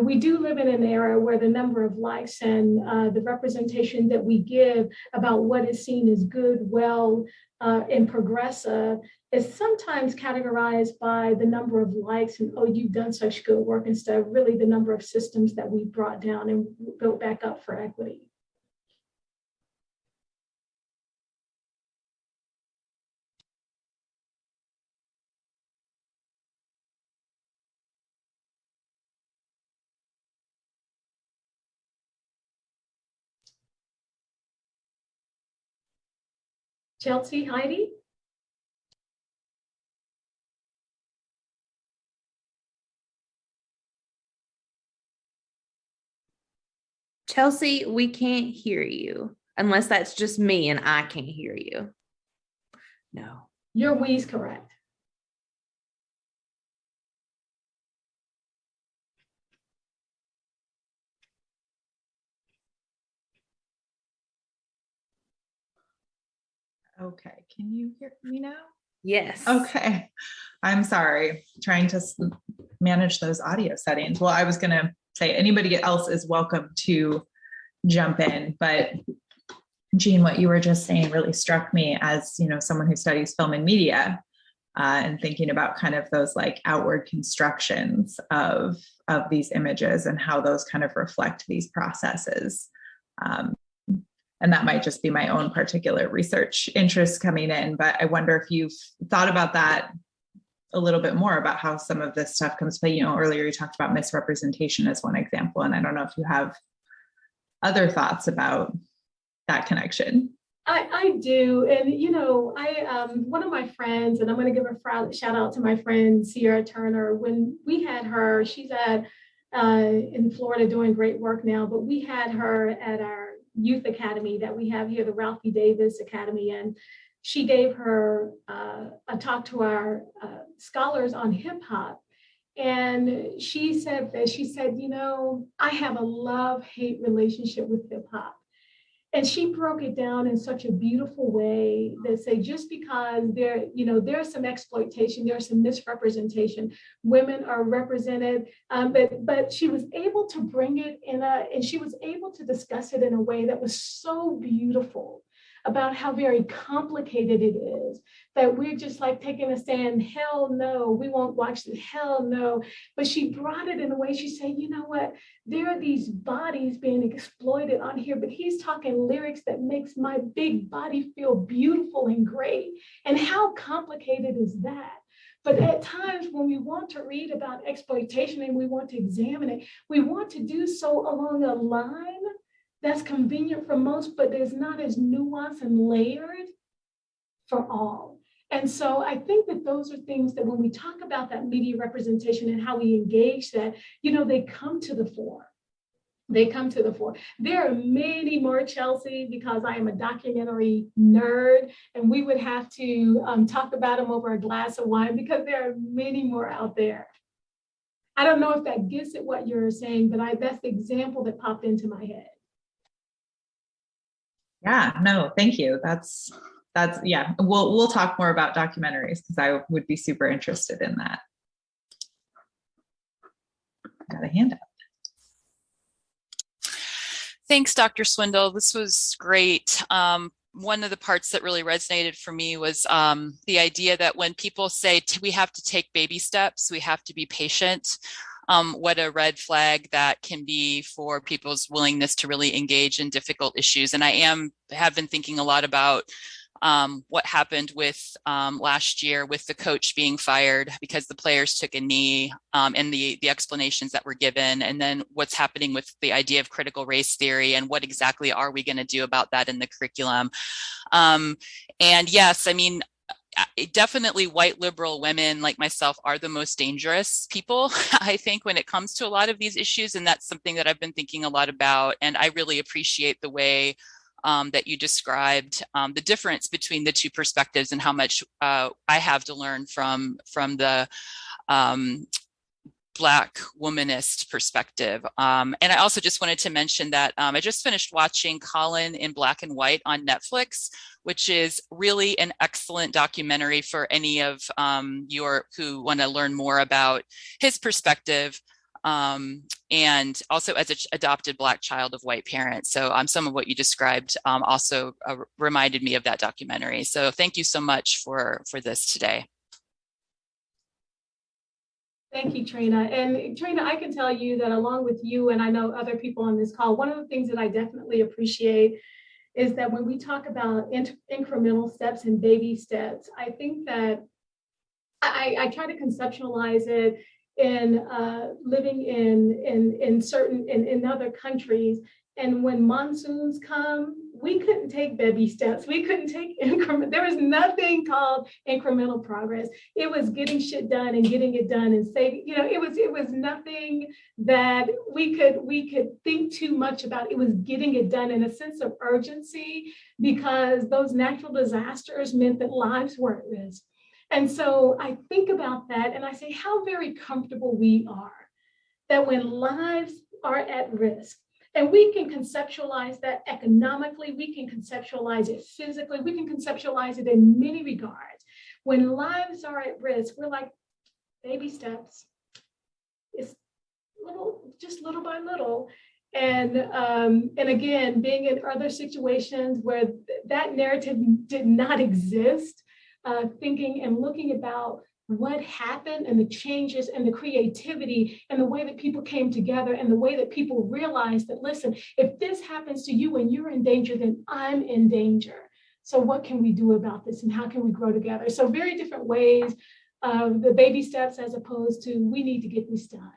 we do live in an era where the number of likes and the representation that we give about what is seen as good, well, and progressive is sometimes categorized by the number of likes and, oh, you've done such good work, instead of really the number of systems that we brought down and built back up for equity. Chelsea, Heidi? Chelsea, we can't hear you unless that's just me and I can't hear you. No. Your we's correct. Okay, can you hear me now? Yes. Okay, I'm sorry, trying to manage those audio settings. Well, I was going to say anybody else is welcome to jump in, but Jean, what you were just saying really struck me as, you know, someone who studies film and media and thinking about kind of those like outward constructions of these images and how those kind of reflect these processes. And that might just be my own particular research interest coming in, but I wonder if you've thought about that a little bit more, about how some of this stuff comes to play. You know, earlier you talked about misrepresentation as one example, and I don't know if you have other thoughts about that connection. I do. And, you know, one of my friends, and I'm going to give a shout out to my friend, Sierra Turner. When we had her, she's in Florida doing great work now, but we had her at our youth academy that we have here, the Ralphie Davis Academy. And she gave her a talk to our scholars on hip hop. And she said, you know, I have a love-hate relationship with hip hop. And she broke it down in such a beautiful way that say, just because there's some exploitation, there's some misrepresentation, women are represented, but she was able to bring it and she was able to discuss it in a way that was so beautiful about how very complicated it is, that we're just like taking a stand, hell no, we won't watch this, hell no. But she brought it in a way, she said, you know what, there are these bodies being exploited on here, but he's talking lyrics that makes my big body feel beautiful and great. And how complicated is that? But at times when we want to read about exploitation and we want to examine it, we want to do so along a line that's convenient for most, but is not as nuanced and layered for all. And so I think that those are things that when we talk about that media representation and how we engage that, they come to the fore. They come to the fore. There are many more, Chelsea, because I am a documentary nerd, and we would have to talk about them over a glass of wine because there are many more out there. I don't know if that gets at what you're saying, but that's the example that popped into my head. Yeah, no, thank you. That's yeah. We'll talk more about documentaries because I would be super interested in that. Got a hand up. Thanks, Dr. Swindle. This was great. One of the parts that really resonated for me was the idea that when people say we have to take baby steps, we have to be patient, what a red flag that can be for people's willingness to really engage in difficult issues. And I have been thinking a lot about what happened with last year with the coach being fired because the players took a knee, and the explanations that were given, and then what's happening with the idea of critical race theory and what exactly are we going to do about that in the curriculum. And yes, I mean, definitely white liberal women like myself are the most dangerous people, I think, when it comes to a lot of these issues. And that's something that I've been thinking a lot about. And I really appreciate the way that you described the difference between the two perspectives and how much I have to learn from the Black womanist perspective. And I also just wanted to mention that I just finished watching Colin in Black and White on Netflix, which is really an excellent documentary for any of who want to learn more about his perspective. And also as an adopted Black child of white parents. So some of what you described also reminded me of that documentary. So thank you so much for this today. Thank you, Trina. And Trina, I can tell you that along with you, and I know other people on this call, one of the things that I definitely appreciate is that when we talk about incremental steps and baby steps, I think that I try to conceptualize it in living in other countries. And when monsoons come, we couldn't take baby steps. We couldn't take increment. There was nothing called incremental progress. It was getting shit done and getting it done and saving, it was nothing that we could think too much about. It was getting it done in a sense of urgency because those natural disasters meant that lives were at risk. And so I think about that and I say how very comfortable we are that when lives are at risk, and we can conceptualize that economically, we can conceptualize it physically, we can conceptualize it in many regards. When lives are at risk, we're like, baby steps. It's just little by little. And again, being in other situations where that narrative did not exist, thinking and looking about what happened and the changes and the creativity and the way that people came together and the way that people realized that, listen, if this happens to you and you're in danger, then I'm in danger. So what can we do about this and how can we grow together? So very different ways of the baby steps as opposed to we need to get this done.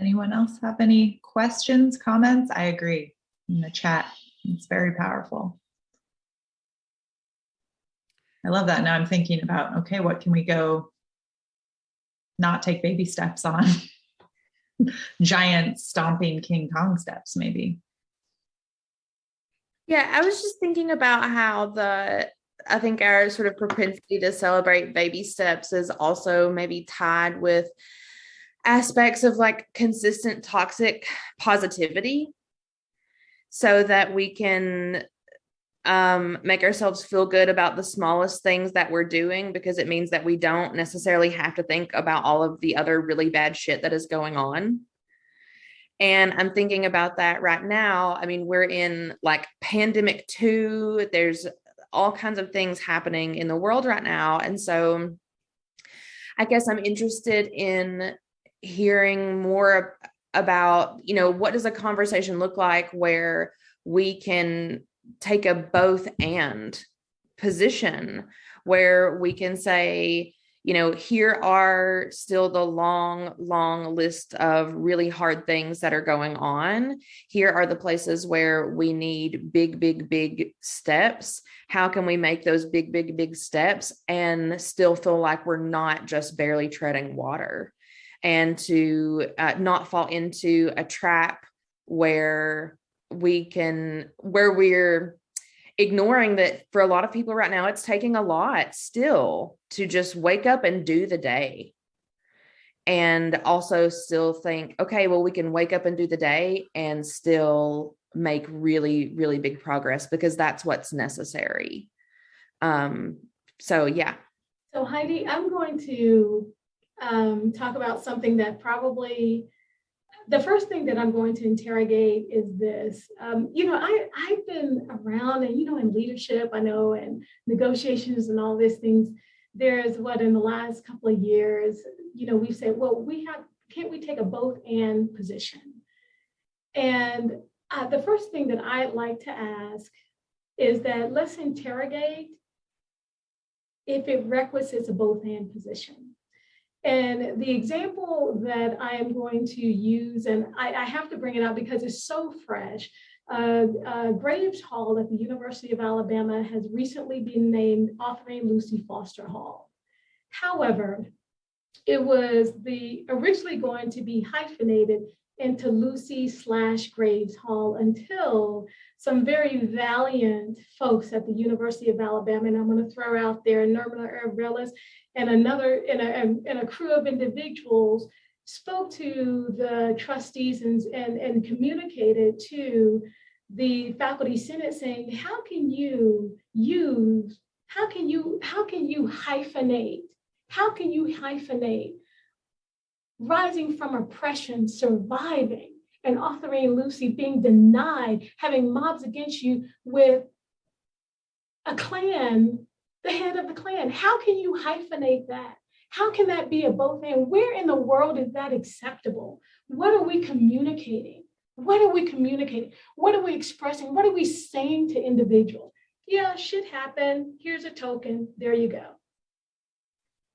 Anyone else have any questions, comments? I agree in the chat. It's very powerful. I love that. Now I'm thinking about, okay, what can we go not take baby steps on? Giant stomping King Kong steps, maybe. Yeah, I was just thinking about how I think our sort of propensity to celebrate baby steps is also maybe tied with aspects of like consistent toxic positivity so that we can make ourselves feel good about the smallest things that we're doing because it means that we don't necessarily have to think about all of the other really bad shit that is going on. And I'm thinking about that right now. I mean, we're in like pandemic 2. There's all kinds of things happening in the world right now. And so I guess I'm interested in hearing more about, what does a conversation look like where we can take a both and position, where we can say, here are still the long, long list of really hard things that are going on. Here are the places where we need big, big, big steps. How can we make those big, big, big steps and still feel like we're not just barely treading water, and to not fall into a trap where we're ignoring that for a lot of people right now, it's taking a lot still to just wake up and do the day. And also still think, okay, well, we can wake up and do the day and still make really, really big progress, because that's what's necessary. So yeah. So Heidi, I'm going to talk about something that probably, the first thing that I'm going to interrogate is this. I've been around, and, in leadership, I know, and negotiations and all these things, there's in the last couple of years, we've said, well, can't we take a both and position? And the first thing that I'd like to ask is that let's interrogate if it requisites a both and position. And the example that I am going to use, and I have to bring it up because it's so fresh, Graves Hall at the University of Alabama has recently been named Authoring Lucy Foster Hall. However, it was originally going to be hyphenated into Lucy/Graves Hall until some very valiant folks at the University of Alabama, and I'm going to throw out there Norma Arbelis and a crew of individuals spoke to the trustees and communicated to the faculty senate saying, how can you hyphenate rising from oppression, surviving, and Authoring Lucy being denied, having mobs against you with a Klan, the head of the Klan? How can you hyphenate that? How can that be a both and? Where in the world is that acceptable? What are we communicating? What are we communicating? What are we expressing? What are we saying to individuals? Yeah, shit happened. Here's a token. There you go.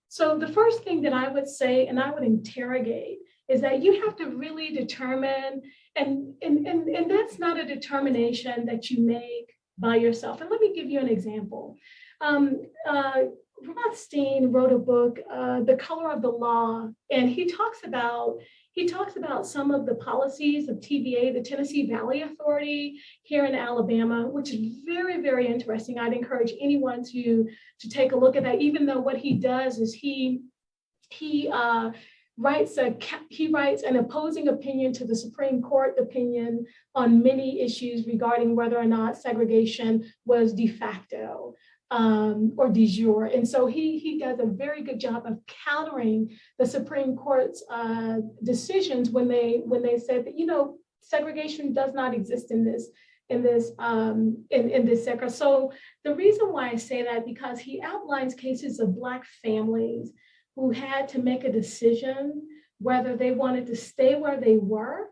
So the first thing that I would say, and I would interrogate, is that you have to really determine, and that's not a determination that you make by yourself. And let me give you an example. Rothstein wrote a book, The Color of the Law, and he talks about some of the policies of TVA, the Tennessee Valley Authority here in Alabama, which is very, very interesting. I'd encourage anyone to take a look at that, even though what he does is he writes an opposing opinion to the Supreme Court opinion on many issues regarding whether or not segregation was de facto or de jure. And so he does a very good job of countering the Supreme Court's decisions when they said that, segregation does not exist in this sector. So the reason why I say that, because he outlines cases of Black families who had to make a decision whether they wanted to stay where they were,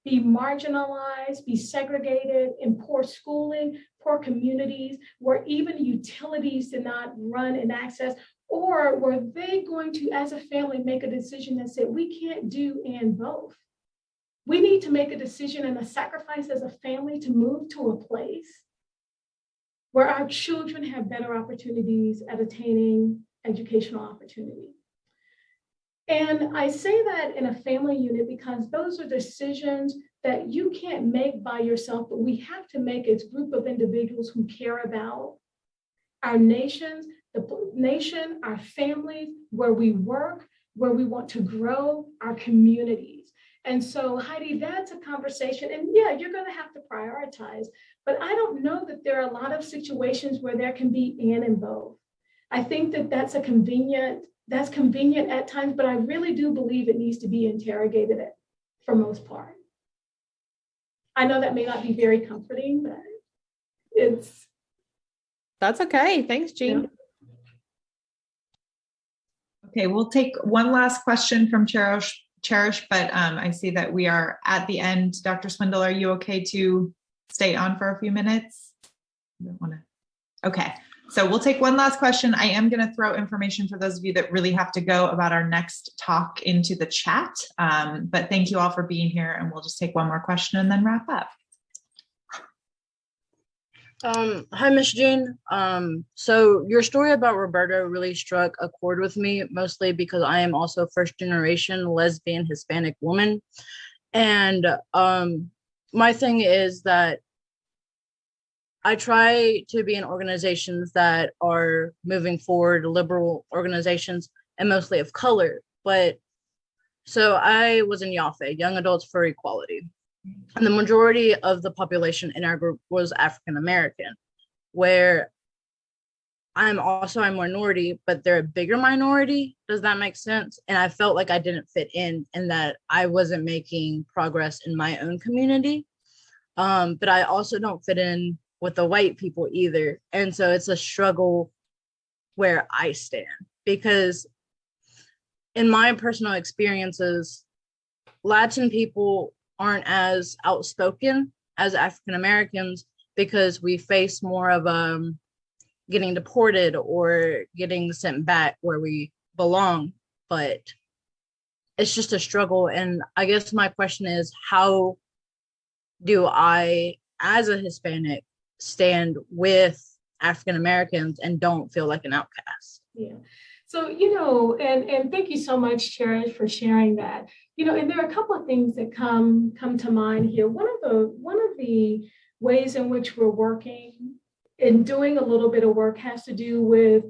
be marginalized, be segregated in poor schooling, poor communities, where even utilities did not run and access, or were they going to, as a family, make a decision that said, we can't do and both. We need to make a decision and a sacrifice as a family to move to a place where our children have better opportunities at attaining educational opportunity. And I say that in a family unit because those are decisions that you can't make by yourself, but we have to make as a group of individuals who care about our nations, the nation, our families, where we work, where we want to grow, our communities. And so, Heidi, that's a conversation. And yeah, you're going to have to prioritize. But I don't know that there are a lot of situations where there can be and both. I think that that's convenient at times, but I really do believe it needs to be interrogated for most part. I know that may not be very comforting, but that's okay. Thanks, Jean. Okay, we'll take one last question from Cherish, but I see that we are at the end. Dr. Swindle, are you okay to stay on for a few minutes? You don't want to. Okay, so we'll take one last question. I am going to throw information for those of you that really have to go about our next talk into the chat. But thank you all for being here, and we'll just take one more question and then wrap up. Hi, Miss Jean. So your story about Roberta really struck a chord with me, mostly because I am also first generation lesbian Hispanic woman. And my thing is that I try to be in organizations that are moving forward, liberal organizations, and mostly of color. But so I was in YAFE, Young Adults for Equality. And the majority of the population in our group was African American, where I'm also a minority, but they're a bigger minority. Does that make sense? And I felt like I didn't fit in and that I wasn't making progress in my own community. But I also don't fit in with the white people either. And so it's a struggle where I stand, because in my personal experiences, Latin people aren't as outspoken as African Americans because we face more of getting deported or getting sent back where we belong. But it's just a struggle. And I guess my question is, how do I, as a Hispanic, stand with African Americans and don't feel like an outcast? Yeah. So, and thank you so much, Cherish, for sharing that. And there are a couple of things that come to mind here. One of the ways in which we're working and doing a little bit of work has to do with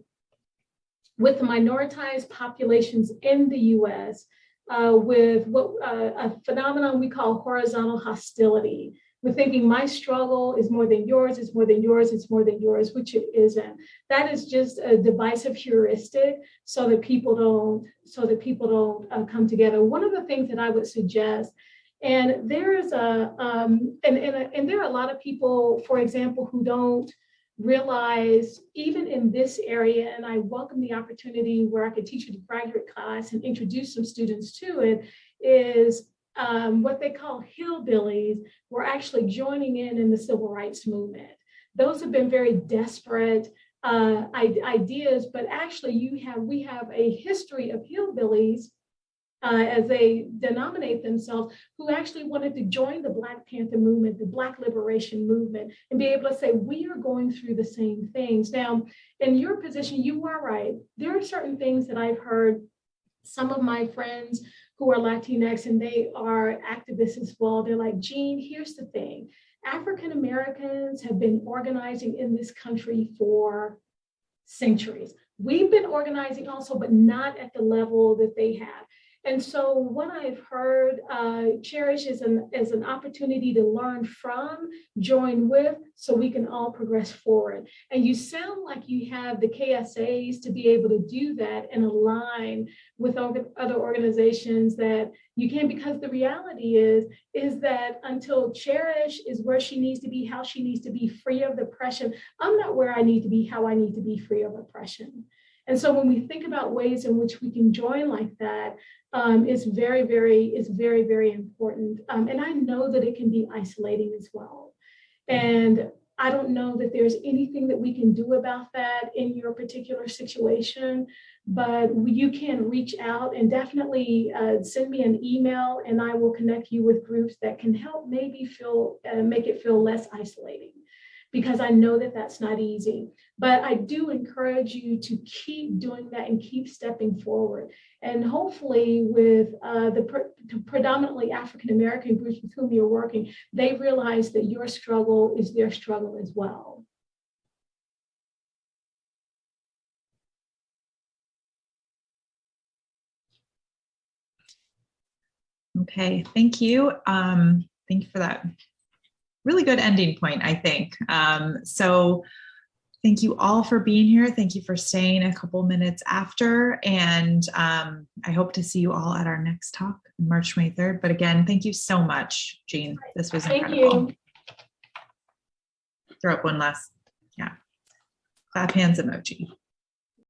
the minoritized populations in the U.S. With what a phenomenon we call horizontal hostility. We're thinking my struggle is more than yours, it's more than yours, it's more than yours, which it isn't. That is just a divisive heuristic so that people don't come together. One of the things that I would suggest, and there is and there are a lot of people, for example, who don't realize, even in this area, and I welcome the opportunity where I could teach a graduate class and introduce some students to it, is what they call hillbillies were actually joining in the civil rights movement. Those have been very desperate ideas, but actually we have a history of hillbillies, as they denominate themselves, who actually wanted to join the Black Panther movement, the Black liberation movement, and be able to say, we are going through the same things. Now, in your position, you are right. There are certain things that I've heard some of my friends who are Latinx and they are activists as well. They're like, Jean, here's the thing. African Americans have been organizing in this country for centuries. We've been organizing also, but not at the level that they have. And so what I've heard, Cherish, is an opportunity to learn from, join with, so we can all progress forward. And you sound like you have the KSAs to be able to do that and align with other organizations that you can, because the reality is that until Cherish is where she needs to be, how she needs to be free of oppression, I'm not where I need to be, how I need to be free of oppression. And so when we think about ways in which we can join like that, it's very, very important. And I know that it can be isolating as well. And I don't know that there's anything that we can do about that in your particular situation, but you can reach out and definitely send me an email and I will connect you with groups that can help maybe make it feel less isolating, because I know that that's not easy. But I do encourage you to keep doing that and keep stepping forward. And hopefully with the predominantly African-American groups with whom you're working, they realize that your struggle is their struggle as well. Okay, thank you. Thank you for that. Really good ending point, I think. So thank you all for being here. Thank you for staying a couple minutes after. And I hope to see you all at our next talk, March 23rd. But again, thank you so much, Jean. This was incredible. Thank you. Throw up one last, clap hands emoji.